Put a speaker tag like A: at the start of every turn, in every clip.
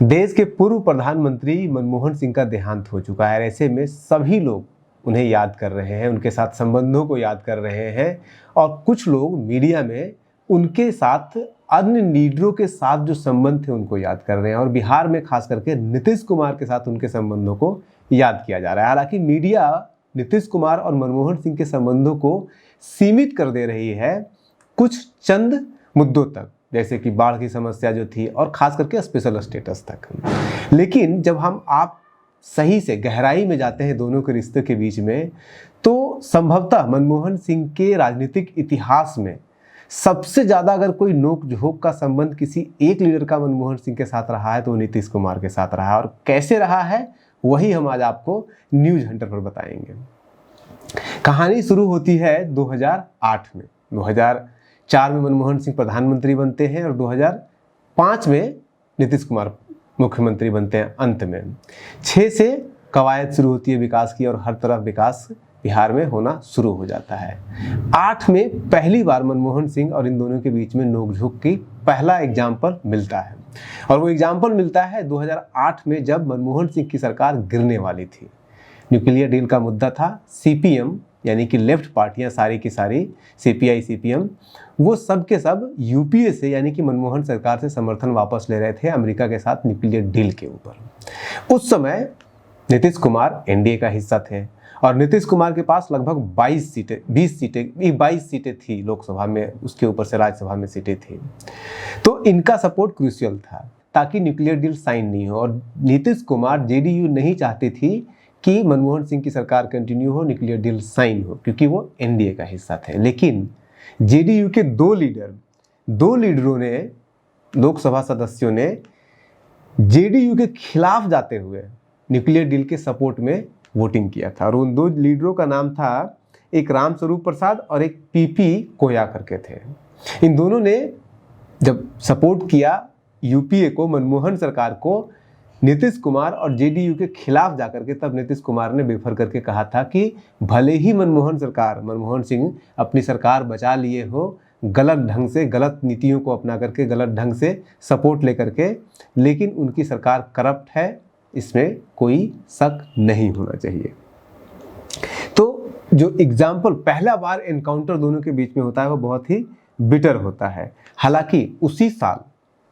A: देश के पूर्व प्रधानमंत्री मनमोहन सिंह का देहांत हो चुका है। ऐसे में सभी लोग उन्हें याद कर रहे हैं, उनके साथ संबंधों को याद कर रहे हैं और कुछ लोग मीडिया में उनके साथ अन्य लीडरों के साथ जो संबंध थे उनको याद कर रहे हैं और बिहार में खास करके नीतीश कुमार के साथ उनके संबंधों को याद किया जा रहा है। हालांकि मीडिया नीतीश कुमार और मनमोहन सिंह के संबंधों को सीमित कर दे रही है कुछ चंद मुद्दों तक, जैसे कि बाढ़ की समस्या जो थी और खास करके स्पेशल स्टेटस तक। लेकिन जब आप सही से गहराई में जाते हैं दोनों के रिश्ते के बीच में, तो संभवतः मनमोहन सिंह के राजनीतिक इतिहास में सबसे ज़्यादा अगर कोई नोक झोंक का संबंध किसी एक लीडर का मनमोहन सिंह के साथ रहा है तो नीतीश कुमार के साथ रहा है। और कैसे रहा है वही हम आज आपको न्यूज़ हंटर पर बताएंगे। कहानी शुरू होती है 2008 में। 2004 में मनमोहन सिंह प्रधानमंत्री बनते हैं और 2005 में नीतीश कुमार मुख्यमंत्री बनते हैं। अंत में 6 से कवायद शुरू होती है विकास की और हर तरफ विकास बिहार में होना शुरू हो जाता है। 8 में पहली बार मनमोहन सिंह और इन दोनों के बीच में नोकझोंक की पहला एग्जाम्पल मिलता है और वो एग्जाम्पल मिलता है 2008 में, जब मनमोहन सिंह की सरकार गिरने वाली थी। न्यूक्लियर डील का मुद्दा था। सीपीएम यानी कि लेफ्ट पार्टियां सारी की सारी, सीपीआई सीपीएम, वो सब के सब यूपीए से यानी कि मनमोहन सरकार से समर्थन वापस ले रहे थे अमेरिका के साथ न्यूक्लियर डील के ऊपर। उस समय नीतीश कुमार एनडीए का हिस्सा थे और नीतीश कुमार के पास लगभग 22 सीटें थी लोकसभा में, उसके ऊपर से राज्यसभा में सीटें थी। तो इनका सपोर्ट क्रूशियल था ताकि न्यूक्लियर डील साइन नहीं हो और नीतीश कुमार जेडीयू नहीं चाहती थी कि मनमोहन सिंह की सरकार कंटिन्यू हो, न्यूक्लियर डील साइन हो, क्योंकि वो एनडीए का हिस्सा थे। लेकिन जेडीयू के दो लीडरों ने, लोकसभा सदस्यों ने जेडीयू के खिलाफ जाते हुए न्यूक्लियर डील के सपोर्ट में वोटिंग किया था और उन दो लीडरों का नाम था, एक रामस्वरूप प्रसाद और एक पीपी कोया करके थे। इन दोनों ने जब सपोर्ट किया यूपीए को, मनमोहन सरकार को, नीतीश कुमार और जेडीयू के खिलाफ जाकर के, तब नीतीश कुमार ने बेफर करके कहा था कि भले ही मनमोहन सिंह अपनी सरकार बचा लिए हो गलत ढंग से, गलत नीतियों को अपना करके, गलत ढंग से सपोर्ट लेकर के, लेकिन उनकी सरकार करप्ट है, इसमें कोई शक नहीं होना चाहिए। तो जो एग्जाम्पल पहला बार एनकाउंटर दोनों के बीच में होता है वो बहुत ही बिटर होता है। हालांकि उसी साल,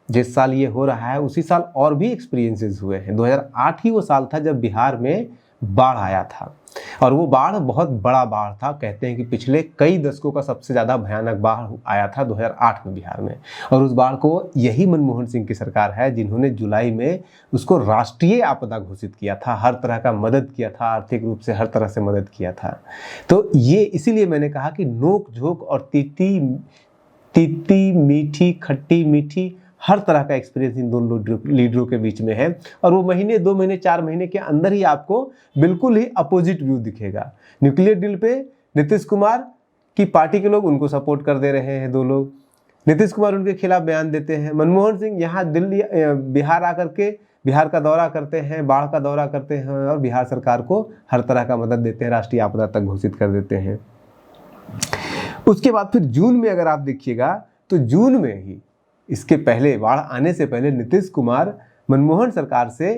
A: जिस साल ये हो रहा है, उसी साल और भी एक्सपीरियंसेस हुए हैं। 2008 ही वो साल था जब बिहार में बाढ़ आया था और वो बाढ़ बहुत बड़ा बाढ़ था। कहते हैं कि पिछले कई दशकों का सबसे ज़्यादा भयानक बाढ़ आया था 2008 में बिहार में और उस बाढ़ को यही मनमोहन सिंह की सरकार है जिन्होंने जुलाई में उसको राष्ट्रीय आपदा घोषित किया था, हर तरह का मदद किया था, आर्थिक रूप से हर तरह से मदद किया था। तो ये इसीलिए मैंने कहा कि नोक झोंक और तीती मीठी खट्टी मीठी हर तरह का एक्सपीरियंस इन दोनों लीडरों के बीच में है और वो महीने, 2 महीने, 4 महीने के अंदर ही आपको बिल्कुल ही अपोजिट व्यू दिखेगा। न्यूक्लियर डील पे नीतीश कुमार की पार्टी के लोग उनको सपोर्ट कर दे रहे हैं, 2 लोग, नीतीश कुमार उनके खिलाफ बयान देते हैं। मनमोहन सिंह यहाँ बिहार आकर के बिहार का दौरा करते हैं, बाढ़ का दौरा करते हैं और बिहार सरकार को हर तरह का मदद देते हैं, राष्ट्रीय आपदा तक घोषित कर देते हैं। उसके बाद फिर जून में अगर आप देखिएगा तो जून में ही, इसके पहले, बाढ़ आने से पहले, नीतीश कुमार मनमोहन सरकार से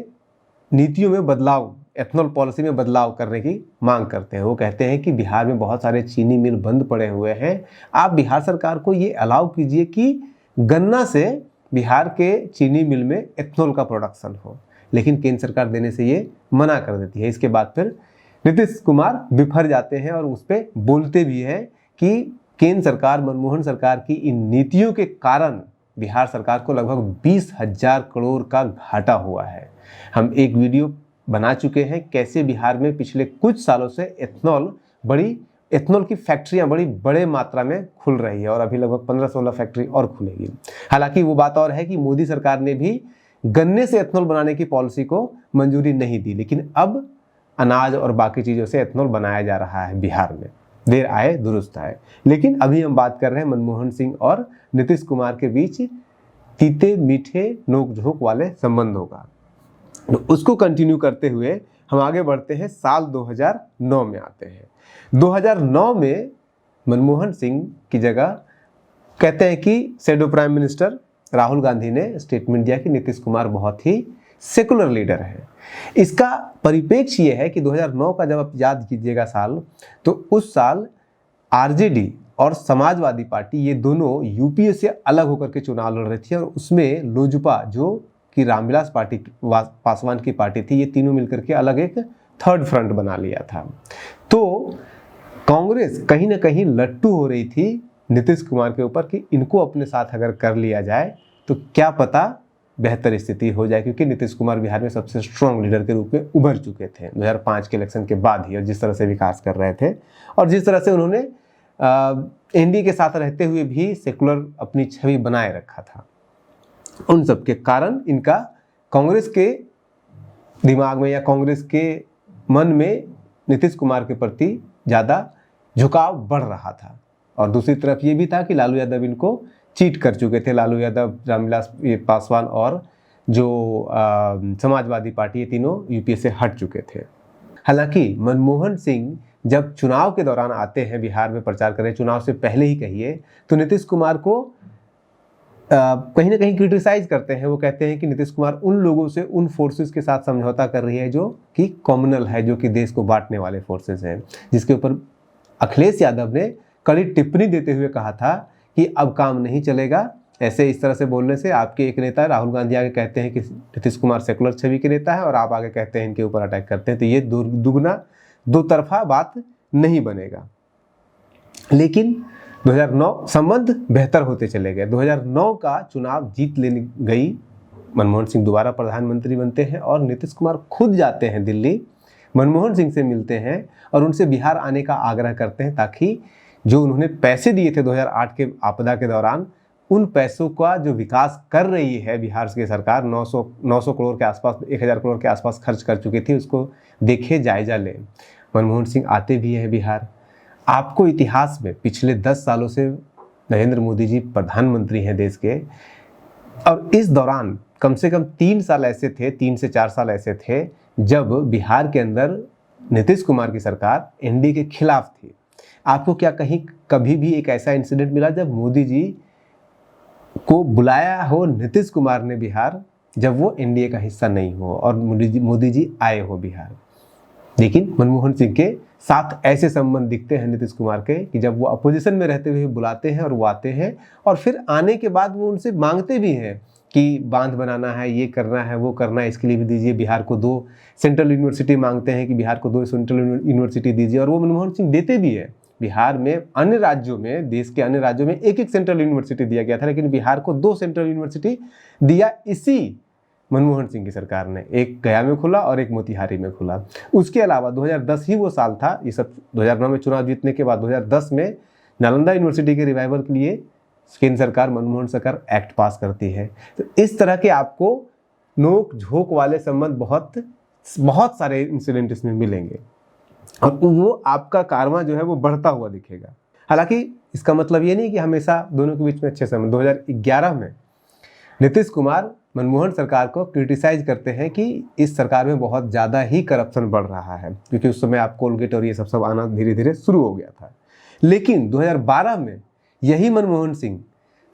A: नीतियों में बदलाव, एथनॉल पॉलिसी में बदलाव करने की मांग करते हैं। वो कहते हैं कि बिहार में बहुत सारे चीनी मिल बंद पड़े हुए हैं, आप बिहार सरकार को ये अलाउ कीजिए कि गन्ना से बिहार के चीनी मिल में एथनॉल का प्रोडक्शन हो। लेकिन केंद्र सरकार देने से ये मना कर देती है। इसके बाद फिर नीतीश कुमार बिफर जाते हैं और उस पर बोलते भी हैं कि केंद्र सरकार, मनमोहन सरकार की इन नीतियों के कारण बिहार सरकार को लगभग 20,000 करोड़ का घाटा हुआ है। हम एक वीडियो बना चुके हैं कैसे बिहार में पिछले कुछ सालों से एथनॉल की फैक्ट्रियां बड़ी बड़े मात्रा में खुल रही है और अभी लगभग 15-16 फैक्ट्री और खुलेगी। हालांकि वो बात और है कि मोदी सरकार ने भी गन्ने से एथनॉल बनाने की पॉलिसी को मंजूरी नहीं दी, लेकिन अब अनाज और बाकी चीज़ों से एथनॉल बनाया जा रहा है बिहार में। देर आए दुरुस्त आए। लेकिन अभी हम बात कर रहे हैं मनमोहन सिंह और नीतीश कुमार के बीच तीते मीठे नोक झोंक वाले संबंधों का। तो उसको कंटिन्यू करते हुए हम आगे बढ़ते हैं, साल 2009 में आते हैं। 2009 में मनमोहन सिंह की जगह कहते हैं कि shadow prime minister Rahul Gandhi ने स्टेटमेंट दिया कि नीतीश कुमार बहुत ही सेकुलर लीडर हैं। इसका परिप्रेक्ष्य ये है कि 2009 का जब आप याद कीजिएगा साल, तो उस साल आरजेडी और समाजवादी पार्टी ये दोनों यूपीए से अलग होकर के चुनाव लड़ रही थी, और उसमें लोजपा जो कि रामविलास पासवान की पार्टी थी, ये तीनों मिलकर के अलग एक थर्ड फ्रंट बना लिया था। तो कांग्रेस कहीं ना कहीं लट्टू हो रही थी नीतीश कुमार के ऊपर कि इनको अपने साथ अगर कर लिया जाए तो क्या पता बेहतर स्थिति हो जाए, क्योंकि नीतीश कुमार बिहार में सबसे स्ट्रांग लीडर के रूप में उभर चुके थे 2005 के इलेक्शन के बाद ही, और जिस तरह से विकास कर रहे थे और जिस तरह से उन्होंने एनडीए के साथ रहते हुए भी सेकुलर अपनी छवि बनाए रखा था, उन सब के कारण इनका कांग्रेस के दिमाग में या कांग्रेस के मन में नीतीश कुमार के प्रति ज़्यादा झुकाव बढ़ रहा था। और दूसरी तरफ ये भी था कि लालू यादव इनको चीट कर चुके थे। लालू यादव, रामविलास पासवान और जो समाजवादी पार्टी, ये तीनों यूपीए से हट चुके थे। हालांकि मनमोहन सिंह जब चुनाव के दौरान आते हैं बिहार में प्रचार करें, चुनाव से पहले ही कहिए, तो नीतीश कुमार को कहीं ना कहीं क्रिटिसाइज करते हैं। वो कहते हैं कि नीतीश कुमार उन लोगों से, उन फोर्सेस के साथ समझौता कर रही है जो कि कॉम्युनल है, जो कि देश को बांटने वाले फोर्सेस हैं, जिसके ऊपर अखिलेश यादव ने कड़ी टिप्पणी देते हुए कहा था कि अब काम नहीं चलेगा। ऐसे इस तरह से बोलने से आपके एक नेता राहुल गांधी आगे कहते हैं कि नीतीश कुमार सेकुलर छवि के नेता है, और आप आगे कहते हैं इनके ऊपर अटैक करते हैं, तो ये दुगना दो तरफा बात नहीं बनेगा। लेकिन 2009 संबंध बेहतर होते चले गए। 2009 का चुनाव जीत लेने गई, मनमोहन सिंह दोबारा प्रधानमंत्री बनते हैं और नीतीश कुमार खुद जाते हैं दिल्ली, मनमोहन सिंह से मिलते हैं और उनसे बिहार आने का आग्रह करते हैं, ताकि जो उन्होंने पैसे दिए थे 2008 के आपदा के दौरान, उन पैसों का जो विकास कर रही है बिहार की सरकार, 900 करोड़ के आसपास, 1000 करोड़ के आसपास खर्च कर चुकी थी, उसको देखे, जायजा ले। मनमोहन सिंह आते भी हैं बिहार। आपको इतिहास में पिछले 10 सालों से नरेंद्र मोदी जी प्रधानमंत्री हैं देश के, और इस दौरान कम से कम 3 साल ऐसे थे, 3 से 4 साल ऐसे थे जब बिहार के अंदर नीतीश कुमार की सरकार एनडीए के खिलाफ थी। आपको क्या कहीं कभी भी एक ऐसा इंसिडेंट मिला जब मोदी जी को बुलाया हो नीतीश कुमार ने बिहार, जब वो एनडीए का हिस्सा नहीं हो और मोदी जी आए हो बिहार? लेकिन मनमोहन सिंह के साथ ऐसे संबंध दिखते हैं नीतीश कुमार के कि जब वो अपोजिशन में रहते हुए बुलाते हैं और वो आते हैं, और फिर आने के बाद वो उनसे मांगते भी हैं कि बांध बनाना है, ये करना है, वो करना है, इसके लिए भी दीजिए। बिहार को 2 सेंट्रल यूनिवर्सिटी मांगते हैं कि बिहार को 2 सेंट्रल यूनिवर्सिटी दीजिए, और वो मनमोहन सिंह देते भी है। बिहार में अन्य राज्यों में, देश के अन्य राज्यों में एक सेंट्रल यूनिवर्सिटी दिया गया था, लेकिन बिहार को 2 सेंट्रल यूनिवर्सिटी दिया इसी मनमोहन सिंह की सरकार ने। एक गया में खुला और एक मोतिहारी में खुला। उसके अलावा 2010 ही वो साल था, ये सब 2009 में चुनाव जीतने के बाद 2010 में नालंदा यूनिवर्सिटी के रिवाइवल के लिए केंद्र सरकार, मनमोहन सरकार एक्ट पास करती है। तो इस तरह के आपको नोक झोंक वाले संबंध बहुत सारे इंसिडेंट इसमें मिलेंगे, और वो आपका कारवां जो है वो बढ़ता हुआ दिखेगा। हालांकि इसका मतलब ये नहीं कि हमेशा दोनों के बीच में अच्छे संबंध। 2011 में नीतीश कुमार मनमोहन सरकार को क्रिटिसाइज करते हैं कि इस सरकार में बहुत ज़्यादा ही करप्शन बढ़ रहा है, क्योंकि उस समय आप कोलगेट और ये सब आना धीरे धीरे शुरू हो गया था। लेकिन 2012 में यही मनमोहन सिंह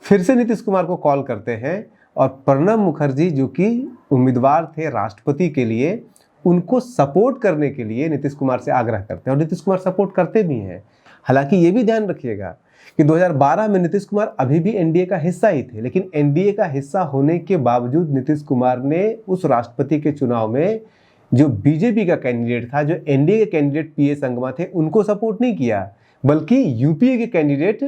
A: फिर से नीतीश कुमार को कॉल करते हैं, और प्रणब मुखर्जी जो कि उम्मीदवार थे राष्ट्रपति के लिए, उनको सपोर्ट करने के लिए नीतीश कुमार से आग्रह करते हैं, और नीतीश कुमार सपोर्ट करते भी हैं। हालांकि ये भी ध्यान रखिएगा कि 2012 में नीतीश कुमार अभी भी एनडीए का हिस्सा ही थे, लेकिन एनडीए का हिस्सा होने के बावजूद नीतीश कुमार ने उस राष्ट्रपति के चुनाव में जो बीजेपी का कैंडिडेट था, जो एनडीए के कैंडिडेट पीए संगमा थे, उनको सपोर्ट नहीं किया, बल्कि यूपीए के कैंडिडेट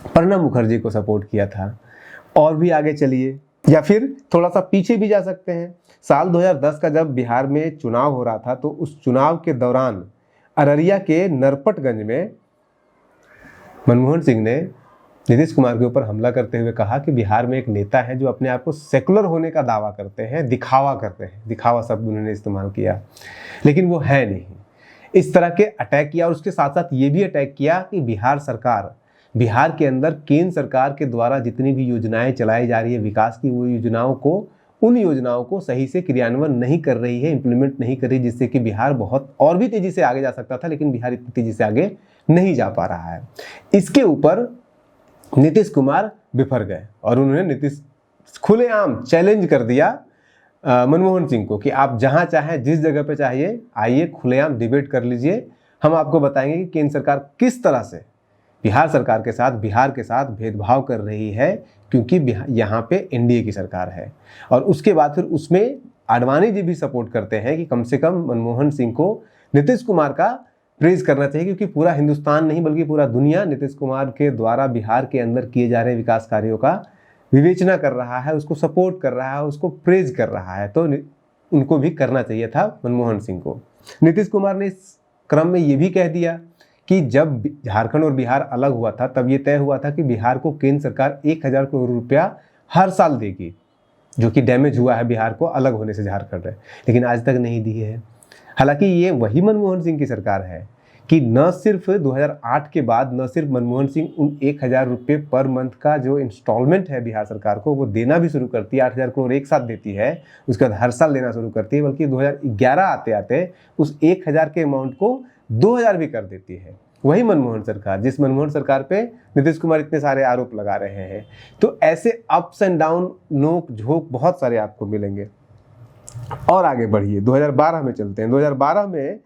A: प्रणब मुखर्जी को सपोर्ट किया था। और भी आगे चलिए, या फिर थोड़ा सा पीछे भी जा सकते हैं। साल 2010 का जब बिहार में चुनाव हो रहा था, तो उस चुनाव के दौरान अररिया के नरपतगंज में मनमोहन सिंह ने नीतीश कुमार के ऊपर हमला करते हुए कहा कि बिहार में एक नेता है जो अपने आप को सेकुलर होने का दावा करते हैं, दिखावा करते हैं। दिखावा शब्द उन्होंने इस्तेमाल किया, लेकिन वो है नहीं। इस तरह के अटैक किया, और उसके साथ साथ ये भी अटैक किया कि बिहार सरकार, बिहार के अंदर केंद्र सरकार के द्वारा जितनी भी योजनाएं चलाई जा रही है विकास की, वो उन योजनाओं को सही से क्रियान्वयन नहीं कर रही है, इंप्लीमेंट नहीं कर रही, जिससे कि बिहार बहुत और भी तेजी से आगे जा सकता था, लेकिन बिहार इतनी तेजी से आगे नहीं जा पा रहा है। इसके ऊपर नीतीश कुमार बिफर गए और उन्होंने खुलेआम चैलेंज कर दिया मनमोहन सिंह को कि आप जहां चाहें जिस जगह पे चाहिए आइए, खुलेआम डिबेट कर लीजिए, हम आपको बताएंगे कि केंद्र सरकार किस तरह से बिहार सरकार के साथ, बिहार के साथ भेदभाव कर रही है, क्योंकि यहाँ पे एनडीए की सरकार है। और उसके बाद फिर उसमें आडवाणी जी भी सपोर्ट करते हैं कि कम से कम मनमोहन सिंह को नीतीश कुमार का प्रेज करना चाहिए, क्योंकि पूरा हिंदुस्तान नहीं बल्कि पूरा दुनिया नीतीश कुमार के द्वारा बिहार के अंदर किए जा रहे विकास कार्यों का विवेचना कर रहा है, उसको सपोर्ट कर रहा है, उसको प्रेज कर रहा है। तो उनको भी करना चाहिए था मनमोहन सिंह को। नीतीश कुमार ने इस क्रम में ये भी कह दिया कि जब झारखंड और बिहार अलग हुआ था तब ये तय हुआ था कि बिहार को केंद्र सरकार 1000 करोड़ रुपया हर साल देगी, जो कि डैमेज हुआ है बिहार को अलग होने से झारखंड है, लेकिन आज तक नहीं दी है। हालांकि ये वही मनमोहन सिंह की सरकार है कि न सिर्फ 2008 के बाद न सिर्फ मनमोहन सिंह उन 1000 रुपये पर मंथ का जो इंस्टॉलमेंट है बिहार सरकार को वो देना भी शुरू करती है, 8000 करोड़ एक साथ देती है, उसके बाद हर साल देना शुरू करती है, बल्कि 2011 आते आते उस 1000 के अमाउंट को 2000 भी कर देती है। वही मनमोहन सरकार, जिस मनमोहन सरकार पे नीतीश कुमार इतने सारे आरोप लगा रहे हैं। तो ऐसे अप्स एंड डाउन, नोक झोंक बहुत सारे आपको मिलेंगे। और आगे बढ़िए, 2012 में चलते हैं। 2012 में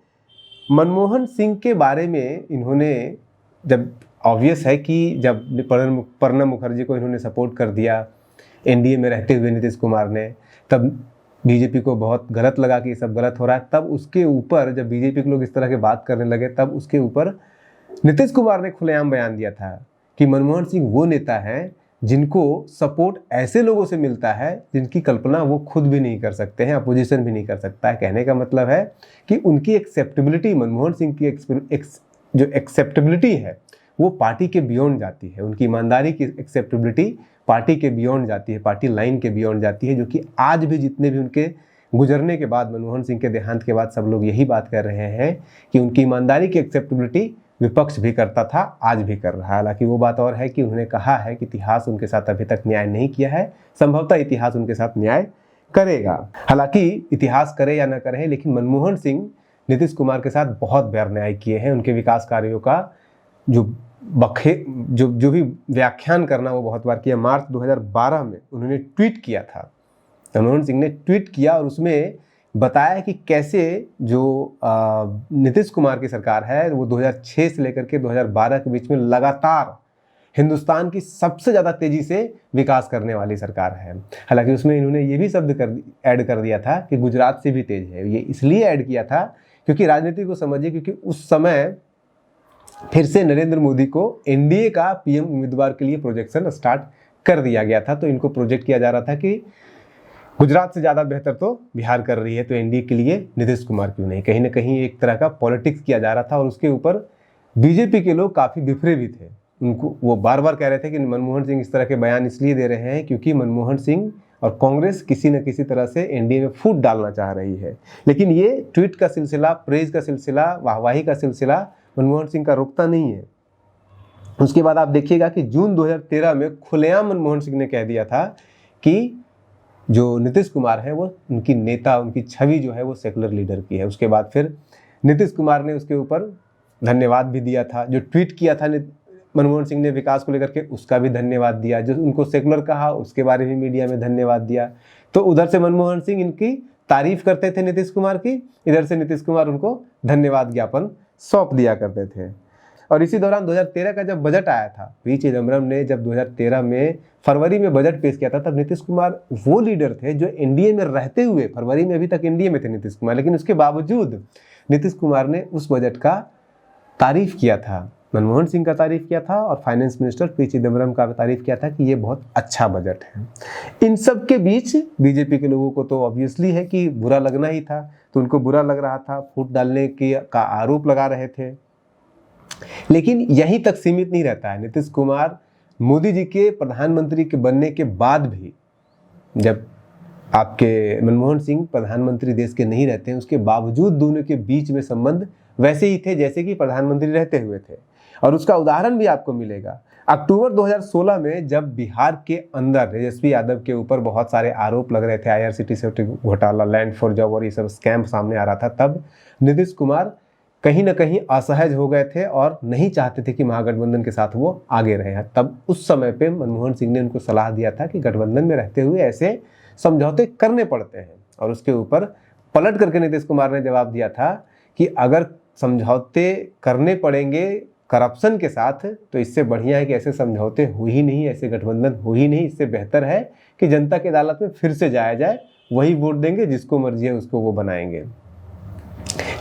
A: मनमोहन सिंह के बारे में इन्होंने, जब ऑब्वियस है कि जब प्रणब मुखर्जी को इन्होंने सपोर्ट कर दिया एनडीए में रहते हुए नीतीश कुमार ने, तब बीजेपी को बहुत गलत लगा कि ये सब गलत हो रहा है। तब उसके ऊपर जब बीजेपी के लोग इस तरह की बात करने लगे, तब उसके ऊपर नीतीश कुमार ने खुलेआम बयान दिया था कि मनमोहन सिंह वो नेता है जिनको सपोर्ट ऐसे लोगों से मिलता है जिनकी कल्पना वो खुद भी नहीं कर सकते हैं, अपोजिशन भी नहीं कर सकता है। कहने का मतलब है कि उनकी एक्सेप्टेबिलिटी, मनमोहन सिंह की जो एक्सेप्टेबिलिटी है वो पार्टी के बियॉन्ड जाती है, उनकी ईमानदारी की एक्सेप्टेबिलिटी पार्टी के बियॉन्ड जाती है, पार्टी लाइन के बियॉन्ड जाती है, जो कि आज भी जितने भी उनके गुजरने के बाद, मनमोहन सिंह के देहांत के बाद सब लोग यही बात कर रहे हैं कि उनकी ईमानदारी की एक्सेप्टेबिलिटी विपक्ष भी करता था, आज भी कर रहा है। हालांकि वो बात और है कि उन्होंने कहा है कि इतिहास उनके साथ अभी तक न्याय नहीं किया है, संभवतः इतिहास उनके साथ न्याय करेगा। हालांकि इतिहास करे या न करे, लेकिन मनमोहन सिंह नीतीश कुमार के साथ बहुत बार न्याय किए हैं। उनके विकास कार्यों का जो भी व्याख्यान करना वो बहुत बार किया। मार्च 2012 में उन्होंने ट्वीट किया था, मनमोहन सिंह ने ट्वीट किया और उसमें बताया कि कैसे जो नीतीश कुमार की सरकार है वो 2006 से लेकर के 2012 के बीच में लगातार हिंदुस्तान की सबसे ज़्यादा तेज़ी से विकास करने वाली सरकार है। हालांकि उसमें इन्होंने ये भी शब्द ऐड कर दिया था कि गुजरात से भी तेज है। ये इसलिए ऐड किया था क्योंकि राजनीति को समझिए, क्योंकि उस समय फिर से नरेंद्र मोदी को एनडीए का पीएम उम्मीदवार के लिए प्रोजेक्शन स्टार्ट कर दिया गया था। तो इनको प्रोजेक्ट किया जा रहा था कि गुजरात से ज़्यादा बेहतर तो बिहार कर रही है, तो एनडीए के लिए नीतीश कुमार क्यों नहीं। कहीं ना कहीं एक तरह का पॉलिटिक्स किया जा रहा था और उसके ऊपर बीजेपी के लोग काफ़ी बिफरे भी थे। उनको वो बार बार कह रहे थे कि मनमोहन सिंह इस तरह के बयान इसलिए दे रहे हैं क्योंकि मनमोहन सिंह और कांग्रेस किसी न किसी तरह से एनडीए में फूट डालना चाह रही है। लेकिन ये ट्वीट का सिलसिला, प्रेज का सिलसिला, वाहवाही का सिलसिला मनमोहन सिंह का रुकता नहीं है। उसके बाद आप देखिएगा कि जून 2013 में खुलेआम मनमोहन सिंह ने कह दिया था कि जो नीतीश कुमार है वो उनकी नेता, उनकी छवि जो है वो सेकुलर लीडर की है। उसके बाद फिर नीतीश कुमार ने उसके ऊपर धन्यवाद भी दिया था। जो ट्वीट किया था मनमोहन सिंह ने विकास को लेकर के, उसका भी धन्यवाद दिया। जो उनको सेकुलर कहा उसके बारे में मीडिया में धन्यवाद दिया। तो उधर से मनमोहन सिंह इनकी तारीफ करते थे नीतीश कुमार की, इधर से नीतीश कुमार उनको धन्यवाद ज्ञापन सौंप दिया करते थे। और इसी दौरान 2013 का जब बजट आया था, पी चिदम्बरम ने जब 2013 में फरवरी में बजट पेश किया था, तब नीतीश कुमार वो लीडर थे जो एनडीए में रहते हुए, फरवरी में अभी तक एनडीए में थे नीतीश कुमार, लेकिन उसके बावजूद नीतीश कुमार ने उस बजट का तारीफ किया था, मनमोहन सिंह का तारीफ किया था और फाइनेंस मिनिस्टर पी चिदम्बरम का तारीफ किया था कि ये बहुत अच्छा बजट है। इन सब के बीच बीजेपी के लोगों को तो ऑब्वियसली है कि बुरा लगना ही था, तो उनको बुरा लग रहा था, फूट डालने का आरोप लगा रहे थे। लेकिन यहीं तक सीमित नहीं रहता है। नीतीश कुमार मोदी जी के प्रधानमंत्री के बनने के बाद भी, जब आपके मनमोहन सिंह प्रधानमंत्री देश के नहीं रहते हैं, उसके बावजूद दोनों के बीच में संबंध वैसे ही थे जैसे कि प्रधानमंत्री रहते हुए थे। और उसका उदाहरण भी आपको मिलेगा। अक्टूबर 2016 में जब बिहार के अंदर तेजस्वी यादव के ऊपर बहुत सारे आरोप लग रहे थे, IRCTC घोटाला, लैंड फॉर जॉब और ये सब स्कैम सामने आ रहा था, तब नीतीश कुमार कहीं ना कहीं असहज हो गए थे और नहीं चाहते थे कि महागठबंधन के साथ वो आगे रहे। तब उस समय पे मनमोहन सिंह ने उनको सलाह दिया था कि गठबंधन में रहते हुए ऐसे समझौते करने पड़ते हैं। और उसके ऊपर पलट करके नीतीश कुमार ने जवाब दिया था कि अगर समझौते करने पड़ेंगे करप्शन के साथ तो इससे बढ़िया है कि ऐसे समझौते हो ही नहीं, ऐसे गठबंधन हो ही नहीं। इससे बेहतर है कि जनता की अदालत में फिर से जाया जाए, वही वोट देंगे, जिसको मर्जी है उसको वो बनाएंगे।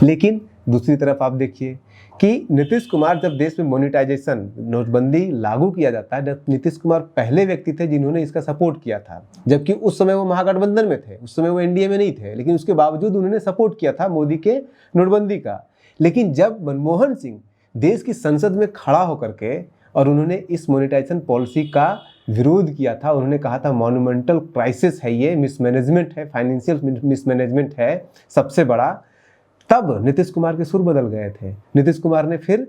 A: लेकिन दूसरी तरफ आप देखिए कि नीतीश कुमार जब देश में मोनेटाइजेशन, नोटबंदी लागू किया जाता है, जब नीतीश कुमार पहले व्यक्ति थे जिन्होंने इसका सपोर्ट किया था, जबकि उस समय वो महागठबंधन में थे, उस समय वो एनडीए में नहीं थे, लेकिन उसके बावजूद उन्होंने सपोर्ट किया था मोदी के नोटबंदी का। लेकिन जब मनमोहन सिंह देश की संसद में खड़ा होकर के और उन्होंने इस मोनेटाइजेशन पॉलिसी का विरोध किया था, उन्होंने कहा था मॉन्यूमेंटल क्राइसिस है, ये मिसमैनेजमेंट है, फाइनेंशियल मिसमैनेजमेंट है सबसे बड़ा, तब नीतीश कुमार के सुर बदल गए थे। नीतीश कुमार ने फिर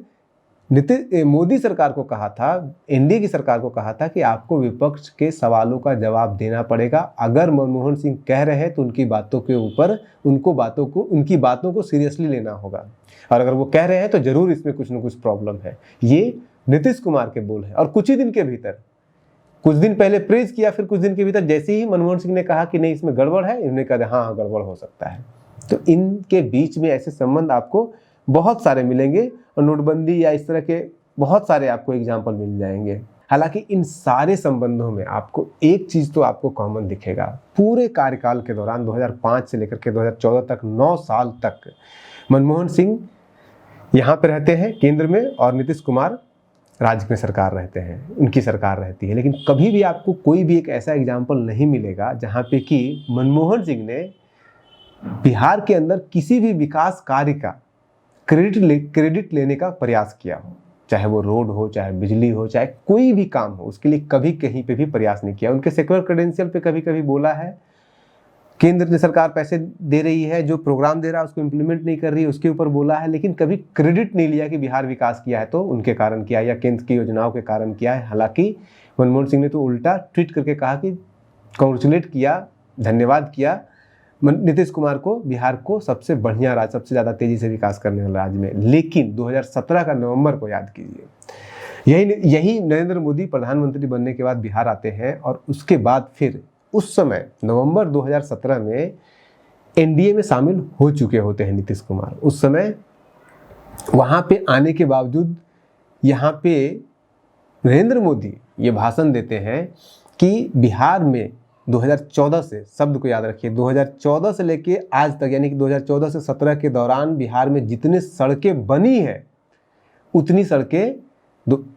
A: मोदी सरकार को कहा था, एनडीए की सरकार को कहा था कि आपको विपक्ष के सवालों का जवाब देना पड़ेगा। अगर मनमोहन सिंह कह रहे हैं तो उनकी बातों के ऊपर उनकी बातों को सीरियसली लेना होगा, और अगर वो कह रहे हैं तो जरूर इसमें कुछ न कुछ प्रॉब्लम है। ये नीतीश कुमार के बोल है। और कुछ ही दिन के भीतर, कुछ दिन पहले प्रेज किया, फिर कुछ दिन के भीतर जैसे ही मनमोहन सिंह ने कहा कि नहीं इसमें गड़बड़ है, इन्होंने कहा हाँ गड़बड़ हो सकता है। तो इनके बीच में ऐसे संबंध आपको बहुत सारे मिलेंगे, और नोटबंदी या इस तरह के बहुत सारे आपको एग्जाम्पल मिल जाएंगे। हालांकि इन सारे संबंधों में आपको एक चीज तो आपको कॉमन दिखेगा। पूरे कार्यकाल के दौरान 2005 से लेकर के 2014 तक 9 साल तक मनमोहन सिंह यहाँ पे रहते हैं केंद्र में, और नीतीश कुमार राज्य में सरकार रहते हैं, उनकी सरकार रहती है। लेकिन कभी भी आपको कोई भी एक ऐसा एग्जाम्पल नहीं मिलेगा जहाँ पे कि मनमोहन सिंह ने बिहार के अंदर किसी भी विकास कार्य का क्रेडिट लेने का प्रयास किया हो, चाहे वो रोड हो, चाहे बिजली हो, चाहे कोई भी काम हो, उसके लिए कभी कहीं पे भी प्रयास नहीं किया। उनके सेक्युलर क्रेडेंशियल पे कभी कभी बोला है, केंद्र सरकार पैसे दे रही है, जो प्रोग्राम दे रहा है उसको इम्प्लीमेंट नहीं कर रही है, उसके ऊपर बोला है, लेकिन कभी क्रेडिट नहीं लिया कि बिहार विकास किया है तो उनके कारण किया या केंद्र की योजनाओं के कारण किया है। हालांकि मनमोहन सिंह ने तो उल्टा ट्वीट करके कहा कि कांग्रेचुलेट किया, धन्यवाद किया नीतीश कुमार को, बिहार को सबसे बढ़िया राज्य, सबसे ज़्यादा तेज़ी से विकास करने वाला राज्य में। लेकिन 2017 का नवंबर को याद कीजिए, यही नरेंद्र मोदी प्रधानमंत्री बनने के बाद बिहार आते हैं, और उसके बाद फिर उस समय नवंबर 2017 में एनडीए में शामिल हो चुके होते हैं नीतीश कुमार। उस समय वहाँ पे आने के बावजूद यहाँ पे नरेंद्र मोदी ये भाषण देते हैं कि बिहार में 2014 से, शब्द को याद रखिए, 2014 से लेके आज तक, यानी कि 2014 से 17 के दौरान बिहार में जितने सड़कें बनी है उतनी सड़कें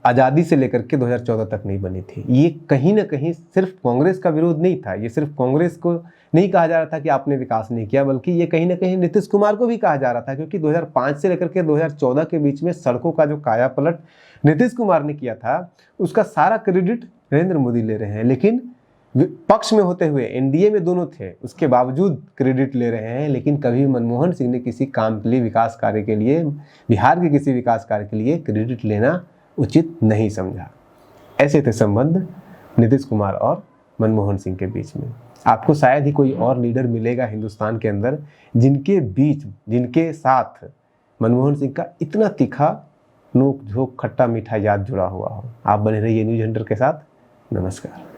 A: आज़ादी से लेकर के 2014 तक नहीं बनी थी। ये कहीं ना कहीं सिर्फ कांग्रेस का विरोध नहीं था, ये सिर्फ कांग्रेस को नहीं कहा जा रहा था कि आपने विकास नहीं किया, बल्कि ये कहीं ना कहीं नीतीश कुमार को भी कहा जा रहा था, क्योंकि 2005 से लेकर के 2014 के बीच में सड़कों का जो काया पलट नीतीश कुमार ने किया था उसका सारा क्रेडिट नरेंद्र मोदी ले रहे हैं। लेकिन पक्ष में होते हुए, एनडीए में दोनों थे, उसके बावजूद क्रेडिट ले रहे हैं। लेकिन कभी मनमोहन सिंह ने किसी काम के लिए, विकास कार्य के लिए, बिहार के किसी विकास कार्य के लिए क्रेडिट लेना उचित नहीं समझा। ऐसे थे संबंध नीतीश कुमार और मनमोहन सिंह के बीच में। आपको शायद ही कोई और लीडर मिलेगा हिंदुस्तान के अंदर जिनके साथ मनमोहन सिंह का इतना तीखा नोक झोंक, खट्टा मीठा याद जुड़ा हुआ हो। आप बने रहिए न्यूज़ हंटर के साथ। नमस्कार।